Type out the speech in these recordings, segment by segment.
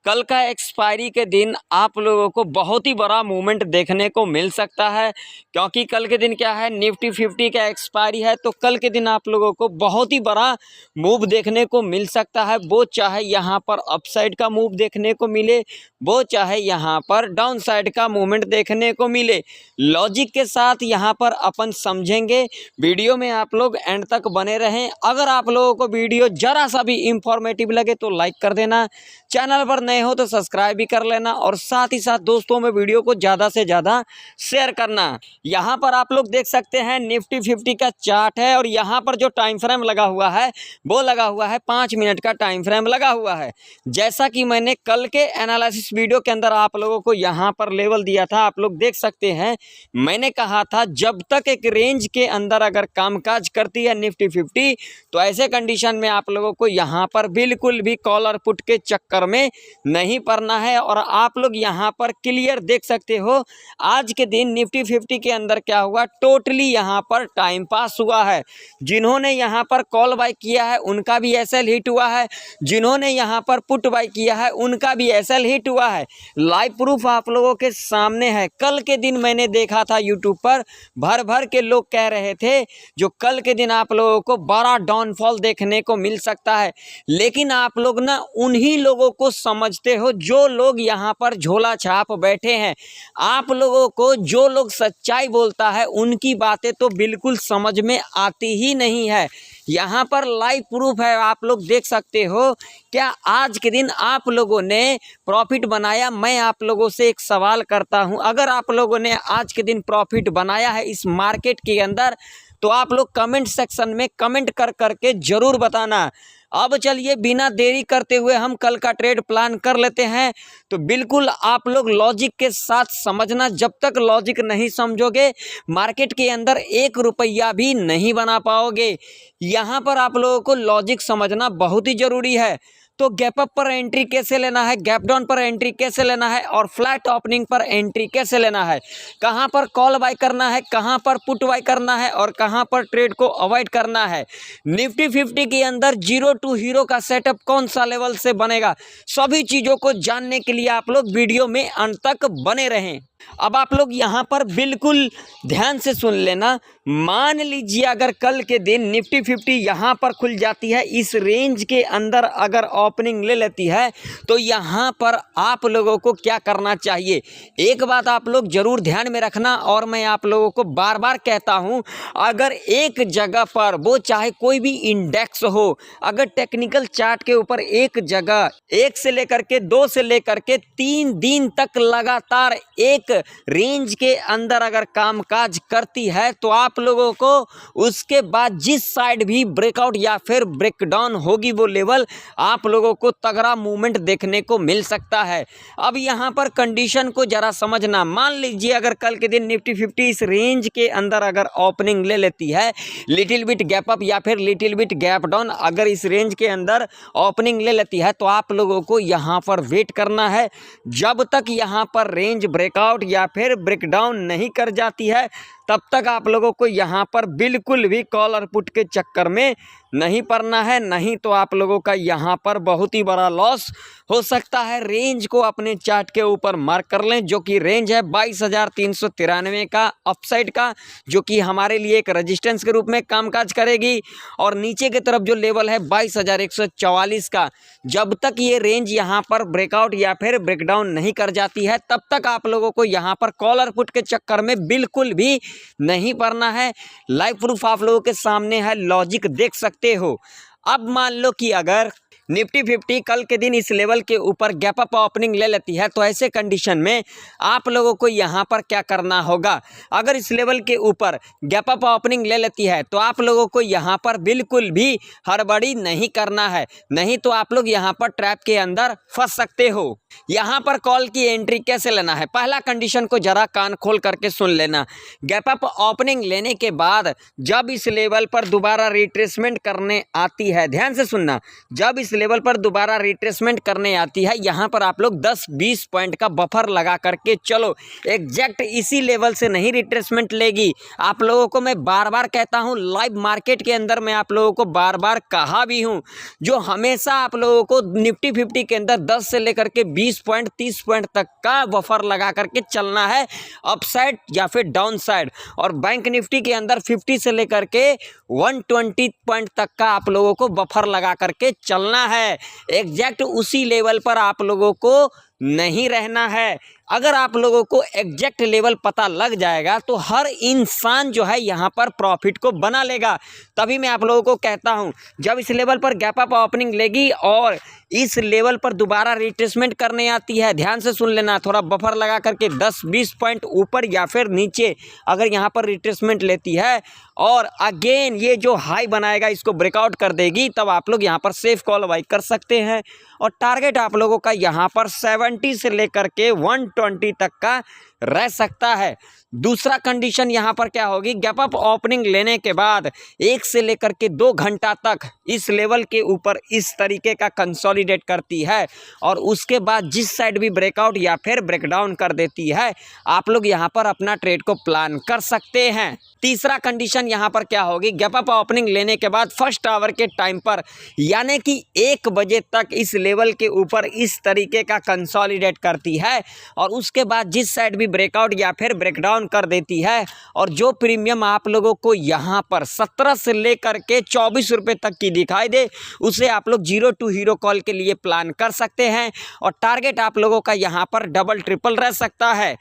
कल का एक्सपायरी के दिन आप लोगों को बहुत ही बड़ा मूवमेंट देखने को मिल सकता है, क्योंकि कल के दिन क्या है, निफ्टी 50 का एक्सपायरी है। तो कल के दिन आप लोगों को बहुत ही बड़ा मूव देखने को मिल सकता है। वो चाहे यहाँ पर अपसाइड का मूव देखने को मिले, वो चाहे यहाँ पर डाउन साइड का मूवमेंट देखने को मिले। लॉजिक के साथ यहाँ पर अपन समझेंगे। वीडियो में आप लोग एंड तक बने रहें। अगर आप लोगों को वीडियो जरा सा भी इंफॉर्मेटिव लगे तो लाइक कर देना, चैनल पर नए हो तो सब्सक्राइब भी कर लेना, और साथ ही साथ दोस्तों में वीडियो को ज़्यादा से ज़्यादा शेयर करना। यहाँ पर आप लोग देख सकते हैं निफ्टी 50 का चार्ट है, और यहाँ पर जो टाइम फ्रेम लगा हुआ है वो लगा हुआ है 5 मिनट का टाइम फ्रेम लगा हुआ है। जैसा कि मैंने कल के एनालिसिस वीडियो के अंदर आप लोगों को यहाँ पर लेवल दिया था, आप लोग देख सकते हैं। मैंने कहा था जब तक एक रेंज के अंदर अगर कामकाज करती है निफ्टी 50, तो ऐसे कंडीशन में आप लोगों को यहाँ पर बिल्कुल भी कॉल और पुट के चक्कर में नहीं पड़ना है। और आप लोग यहाँ पर क्लियर देख सकते हो, आज के दिन निफ्टी 50 के अंदर क्या हुआ, टोटली यहाँ पर टाइम पास हुआ है। जिन्होंने यहाँ पर कॉल बाय किया है उनका भी एसएल हिट हुआ है, जिन्होंने यहाँ पर पुट बाय किया है उनका भी एसएल हिट हुआ है। लाइव प्रूफ आप लोगों के सामने है। कल के दिन मैंने देखा था यूट्यूब पर भर भर के लोग कह रहे थे जो कल के दिन आप लोगों को बड़ा डाउनफॉल देखने को मिल सकता है, लेकिन आप लोग ना उन्हीं लोगों को समझते हो जो लोग यहाँ पर झोला छाप बैठे हैं। आप लोगों को जो लोग सच्चाई बोलता है उनकी बातें तो बिल्कुल समझ में आती ही नहीं है। यहाँ पर लाइव प्रूफ है, आप लोग देख सकते हो। क्या आज के दिन आप लोगों ने प्रॉफिट बनाया? मैं आप लोगों से एक सवाल करता हूँ, अगर आप लोगों ने आज के दिन प्रॉफिट बनाया है इस मार्केट के अंदर, तो आप लोग कमेंट सेक्शन में कमेंट कर करके ज़रूर बताना। अब चलिए बिना देरी करते हुए हम कल का ट्रेड प्लान कर लेते हैं। तो बिल्कुल आप लोग लॉजिक के साथ समझना, जब तक लॉजिक नहीं समझोगे मार्केट के अंदर 1 रुपया भी नहीं बना पाओगे। यहाँ पर आप लोगों को लॉजिक समझना बहुत ही ज़रूरी है। तो गैप अप पर एंट्री कैसे लेना है, गैप डाउन पर एंट्री कैसे लेना है, और फ्लैट ओपनिंग पर एंट्री कैसे लेना है, कहां पर कॉल बाय करना है, कहां पर पुट बाय करना है, और कहां पर ट्रेड को अवॉइड करना है। निफ्टी 50 के अंदर 0 टू हीरो का सेटअप कौन सा लेवल से बनेगा, सभी चीज़ों को जानने के लिए आप लोग वीडियो में अंत तक बने रहें। अब आप लोग यहाँ पर बिल्कुल ध्यान से सुन लेना। मान लीजिए अगर कल के दिन निफ्टी 50 यहाँ पर खुल जाती है, इस रेंज के अंदर अगर ओपनिंग ले लेती है, तो यहाँ पर आप लोगों को क्या करना चाहिए, एक बात आप लोग ज़रूर ध्यान में रखना। और मैं आप लोगों को बार बार कहता हूँ, अगर एक जगह पर, वो चाहे कोई भी इंडेक्स हो, अगर टेक्निकल चार्ट के ऊपर एक जगह 1 से लेकर के 2 से लेकर के 3 दिन तक लगातार एक रेंज के अंदर अगर कामकाज करती है, तो आप लोगों को उसके बाद जिस साइड भी ब्रेकआउट या फिर ब्रेकडाउन होगी, वो लेवल आप लोगों को तगड़ा मूवमेंट देखने को मिल सकता है। अब यहाँ पर कंडीशन को जरा समझना। मान लीजिए अगर कल के दिन निफ्टी 50 इस रेंज के अंदर अगर ओपनिंग ले लेती है, लिटिल बिट गैप अप या फिर लिटिल बिट गैप डाउन अगर इस रेंज के अंदर ओपनिंग ले लेती है, तो आप लोगों को यहाँ पर वेट करना है जब तक यहाँ पर रेंज ब्रेकआउट या फिर ब्रेकडाउन नहीं कर जाती है, तब तक आप लोगों को यहाँ पर बिल्कुल भी कॉल और पुट के चक्कर में नहीं पड़ना है। नहीं तो आप लोगों का यहाँ पर बहुत ही बड़ा लॉस हो सकता है। रेंज को अपने चार्ट के ऊपर मार्क कर लें, जो कि रेंज है 22,393 का अपसाइड का, जो कि हमारे लिए एक रेजिस्टेंस के रूप में कामकाज करेगी। और नीचे की तरफ जो लेवल है 22,144 का, जब तक ये रेंज यहाँ पर ब्रेकआउट या फिर ब्रेकडाउन नहीं कर जाती है, तब तक आप लोगों को यहाँ पर कॉल और पुट के चक्कर में बिल्कुल भी नहीं पड़ना है। लाइव प्रूफ आप लोगों के सामने है, लॉजिक देख सकते हो। अब मान लो कि अगर निफ्टी 50 कल के दिन इस लेवल के ऊपर गैप अप ओपनिंग ले लेती है, तो ऐसे कंडीशन में आप लोगों को यहाँ पर क्या करना होगा। अगर इस लेवल के ऊपर गैप अप ओपनिंग ले लेती है, तो आप लोगों को यहाँ पर बिल्कुल भी हड़बड़ी नहीं करना है, नहीं तो आप लोग यहाँ पर ट्रैप के अंदर फंस सकते हो। यहाँ पर कॉल की एंट्री कैसे लेना है, पहला कंडीशन को जरा कान खोल करके सुन लेना। गैप अप ओपनिंग लेने के बाद जब इस लेवल पर दोबारा रिट्रेसमेंट करने आती है, ध्यान से सुनना, जब इस लेवल पर दोबारा रिट्रेसमेंट करने आती है, यहाँ पर आप लोग 10-20 पॉइंट का बफर लगा करके चलो। एग्जैक्ट इसी लेवल से नहीं रिट्रेसमेंट लेगी। आप लोगों को मैं बार बार कहता हूँ, लाइव मार्केट के अंदर मैं आप लोगों को बार बार कहा भी हूँ, जो हमेशा आप लोगों को निफ्टी 50 के अंदर 10 से लेकर के 20 पॉइंट 30 पॉइंट तक का बफर लगा करके चलना है, अपसाइड या फिर डाउन साइड। और बैंक निफ्टी के अंदर 50 से लेकर के 120 पॉइंट तक का आप लोगों को बफर लगा करके चलना है। एग्जैक्ट उसी लेवल पर आप लोगों को नहीं रहना है। अगर आप लोगों को एग्जैक्ट लेवल पता लग जाएगा तो हर इंसान जो है यहाँ पर प्रॉफिट को बना लेगा। तभी मैं आप लोगों को कहता हूँ, जब इस लेवल पर गैप अप ओपनिंग लेगी और इस लेवल पर दोबारा रिट्रेसमेंट करने आती है, ध्यान से सुन लेना, थोड़ा बफर लगा करके 10-20 पॉइंट ऊपर या फिर नीचे अगर यहाँ पर रिट्रेसमेंट लेती है और अगेन ये जो हाई बनाएगा इसको ब्रेकआउट कर देगी, तब आप लोग यहाँ पर सेफ कॉल बाई कर सकते हैं। और टारगेट आप लोगों का यहाँ पर 70 से लेकर के 120 तक का रह सकता है। दूसरा कंडीशन यहाँ पर क्या होगी, गैप अप ओपनिंग लेने के बाद 1 से लेकर के 2 घंटा तक इस लेवल के ऊपर इस तरीके का कंसोलिडेट करती है और उसके बाद जिस साइड भी ब्रेकआउट या फिर ब्रेकडाउन कर देती है, आप लोग यहाँ पर अपना ट्रेड को प्लान कर सकते हैं। तीसरा कंडीशन यहाँ पर क्या होगी, गैप अप ओपनिंग लेने के बाद फर्स्ट आवर के टाइम पर यानी कि 1 बजे तक इस लेवल के ऊपर इस तरीके का कंसोलिडेट करती है और उसके बाद जिस साइड भी ब्रेकआउट या फिर ब्रेकडाउन कर देती है और जो प्रीमियम आप लोगों को यहाँ पर 17 से लेकर के 24 रुपये तक की दिखाई दे, उसे आप लोग 0 टू हीरो कॉल के लिए प्लान कर सकते हैं और टारगेट आप लोगों का यहाँ पर डबल ट्रिपल रह सकता है।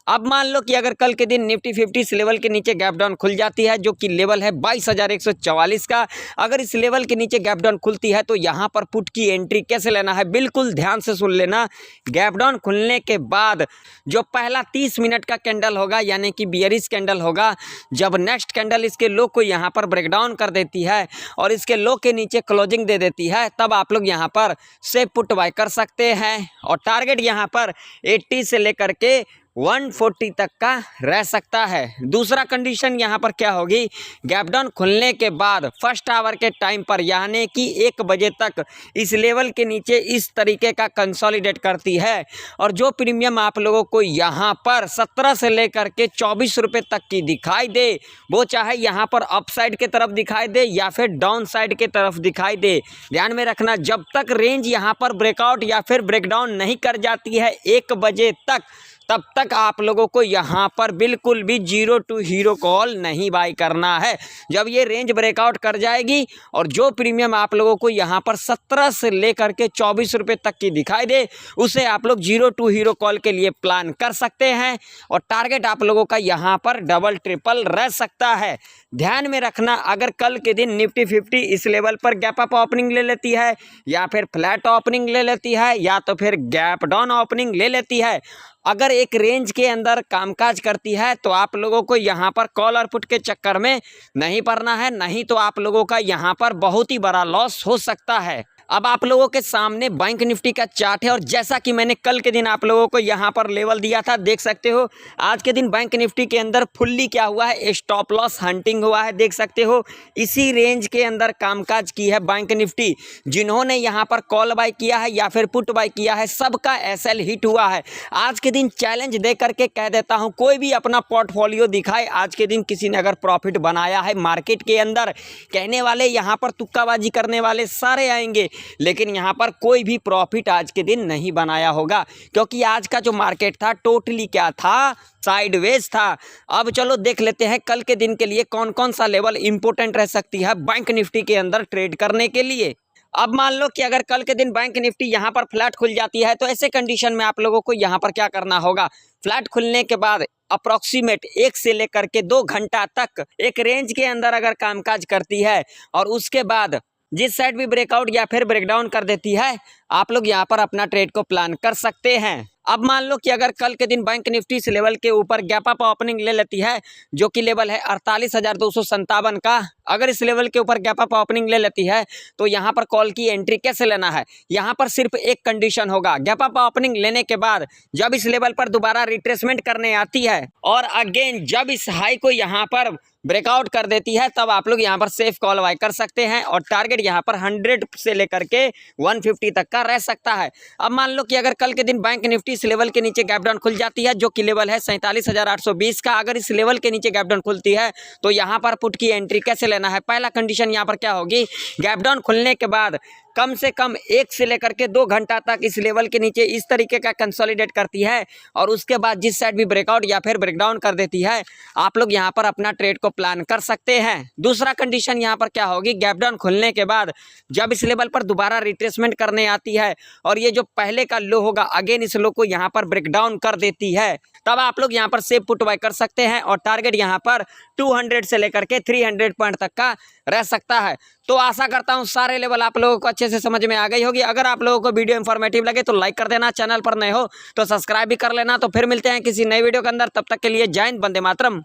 अब मान लो कि अगर कल के दिन निफ्टी 50 इस लेवल के नीचे गैप डाउन खुल जाती है, जो कि लेवल है 22,144 का, अगर इस लेवल के नीचे गैप डाउन खुलती है तो यहाँ पर पुट की एंट्री कैसे लेना है, बिल्कुल ध्यान से सुन लेना। गैप डाउन खुलने के बाद जो पहला 30 मिनट का कैंडल होगा यानी कि बियरिश कैंडल होगा, जब नेक्स्ट कैंडल इसके लो को यहाँ पर ब्रेकडाउन कर देती है और इसके लो के नीचे क्लोजिंग दे देती है, तब आप लोग यहाँ पर से पुट बाय कर सकते हैं और टारगेट यहाँ पर 80 से लेकर के 140 तक का रह सकता है। दूसरा कंडीशन यहाँ पर क्या होगी, गैप डाउन खुलने के बाद फर्स्ट आवर के टाइम पर यानी कि 1 बजे तक इस लेवल के नीचे इस तरीके का कंसोलिडेट करती है और जो प्रीमियम आप लोगों को यहाँ पर 17 से लेकर के 24 रुपये तक की दिखाई दे, वो चाहे यहाँ पर अपसाइड के तरफ दिखाई दे या फिर डाउन साइड के तरफ दिखाई दे, ध्यान में रखना, जब तक रेंज यहाँ पर ब्रेकआउट या फिर ब्रेकडाउन नहीं कर जाती है 1 बजे तक, तब तक आप लोगों को यहाँ पर बिल्कुल भी 0 टू हीरो कॉल नहीं बाई करना है। जब ये रेंज ब्रेकआउट कर जाएगी और जो प्रीमियम आप लोगों को यहाँ पर 17 से लेकर के 24 रुपये तक की दिखाई दे, उसे आप लोग 0 टू हीरो कॉल के लिए प्लान कर सकते हैं और टारगेट आप लोगों का यहाँ पर डबल ट्रिपल रह सकता है। ध्यान में रखना, अगर कल के दिन निफ्टी 50 इस लेवल पर गैप अप ओपनिंग ले लेती है या फिर फ्लैट ओपनिंग ले लेती है या तो फिर गैप डाउन ओपनिंग ले लेती है, अगर एक रेंज के अंदर कामकाज करती है तो आप लोगों को यहाँ पर कॉल और पुट के चक्कर में नहीं पड़ना है, नहीं तो आप लोगों का यहाँ पर बहुत ही बड़ा लॉस हो सकता है। अब आप लोगों के सामने बैंक निफ्टी का चार्ट है और जैसा कि मैंने कल के दिन आप लोगों को यहाँ पर लेवल दिया था, देख सकते हो आज के दिन बैंक निफ्टी के अंदर फुल्ली क्या हुआ है, स्टॉप लॉस हंटिंग हुआ है, देख सकते हो इसी रेंज के अंदर कामकाज की है बैंक निफ्टी। जिन्होंने यहाँ पर कॉल बाय किया है या फिर पुट बाय किया है, सबका एसएल हिट हुआ है। आज के दिन चैलेंज दे करके कह देता हूँ, कोई भी अपना पोर्टफोलियो दिखाए आज के दिन किसी ने अगर प्रॉफिट बनाया है मार्केट के अंदर, कहने वाले यहाँ पर तुक्काबाजी करने वाले सारे आएंगे, लेकिन यहाँ पर कोई भी प्रॉफिट आज के दिन नहीं बनाया होगा, क्योंकि आज का जो मार्केट था टोटली क्या था, साइडवेज था। अब चलो देख लेते हैं कल के दिन के लिए कौन कौन सा लेवल इंपॉर्टेंट रह सकती है बैंक निफ्टी के अंदर ट्रेड करने के लिए। अब मान लो कि अगर कल के दिन बैंक निफ्टी यहाँ पर फ्लैट खुल जाती है तो ऐसे कंडीशन में आप लोगों को यहाँ पर क्या करना होगा, फ्लैट खुलने के बाद अप्रॉक्सीमेट 1 से लेकर के 2 घंटा तक एक रेंज के अंदर अगर कामकाज करती है और उसके बाद जिस साइड भी ब्रेकआउट या फिर ब्रेकडाउन कर देती है, आप लोग यहाँ पर अपना ट्रेड को प्लान कर सकते हैं। अब मान लो कि अगर कल के दिन बैंक निफ्टी इस लेवल के ऊपर गैप अप ओपनिंग ले लेती है, जो कि लेवल है 48,257 का, अगर इस लेवल के ऊपर गैप अप ओपनिंग ले लेती है तो यहाँ पर कॉल की एंट्री कैसे लेना है, यहाँ पर सिर्फ एक कंडीशन होगा, गैप अप ओपनिंग लेने के बाद जब इस लेवल पर दोबारा रिट्रेसमेंट करने आती है और अगेन जब इस हाई को यहाँ पर ब्रेकआउट कर देती है तब आप लोग यहाँ पर सेफ कॉल बाय कर सकते हैं और टारगेट यहाँ पर 100 से लेकर के 150 तक का रह सकता है। अब मान लो कि अगर कल के दिन बैंक निफ्टी इस लेवल के नीचे गैप डाउन खुल जाती है, जो कि लेवल है 47,820 का, अगर इस लेवल के नीचे गैप डाउन खुलती है तो यहाँ पर पुट की एंट्री कैसे लेना है। पहला कंडीशन यहाँ पर क्या होगी, गैप डाउन खुलने के बाद कम से कम 1 से लेकर के 2 घंटा तक इस लेवल के नीचे इस तरीके का कंसोलिडेट करती है और उसके बाद जिस साइड भी ब्रेकआउट या फिर ब्रेकडाउन कर देती है, आप लोग यहाँ पर अपना ट्रेड को प्लान कर सकते हैं। दूसरा कंडीशन यहाँ पर क्या होगी, गैप डाउन खुलने के बाद जब इस लेवल पर दोबारा रिट्रेसमेंट करने आती है और ये जो पहले का लो होगा अगेन इस लो को यहाँ पर ब्रेकडाउन कर देती है, तब आप लोग यहाँ पर सेफ पुट बाय कर सकते हैं और टारगेट यहाँ पर 200 से लेकर के 300 पॉइंट तक का रह सकता है। तो आशा करता हूँ सारे लेवल आप लोगों को अच्छे से समझ में आ गई होगी। अगर आप लोगों को वीडियो इन्फॉर्मेटिव लगे तो लाइक कर देना, चैनल पर नए हो तो सब्सक्राइब भी कर लेना। तो फिर मिलते हैं किसी नई वीडियो के अंदर, तब तक के लिए जय हिंद, वंदे मातरम।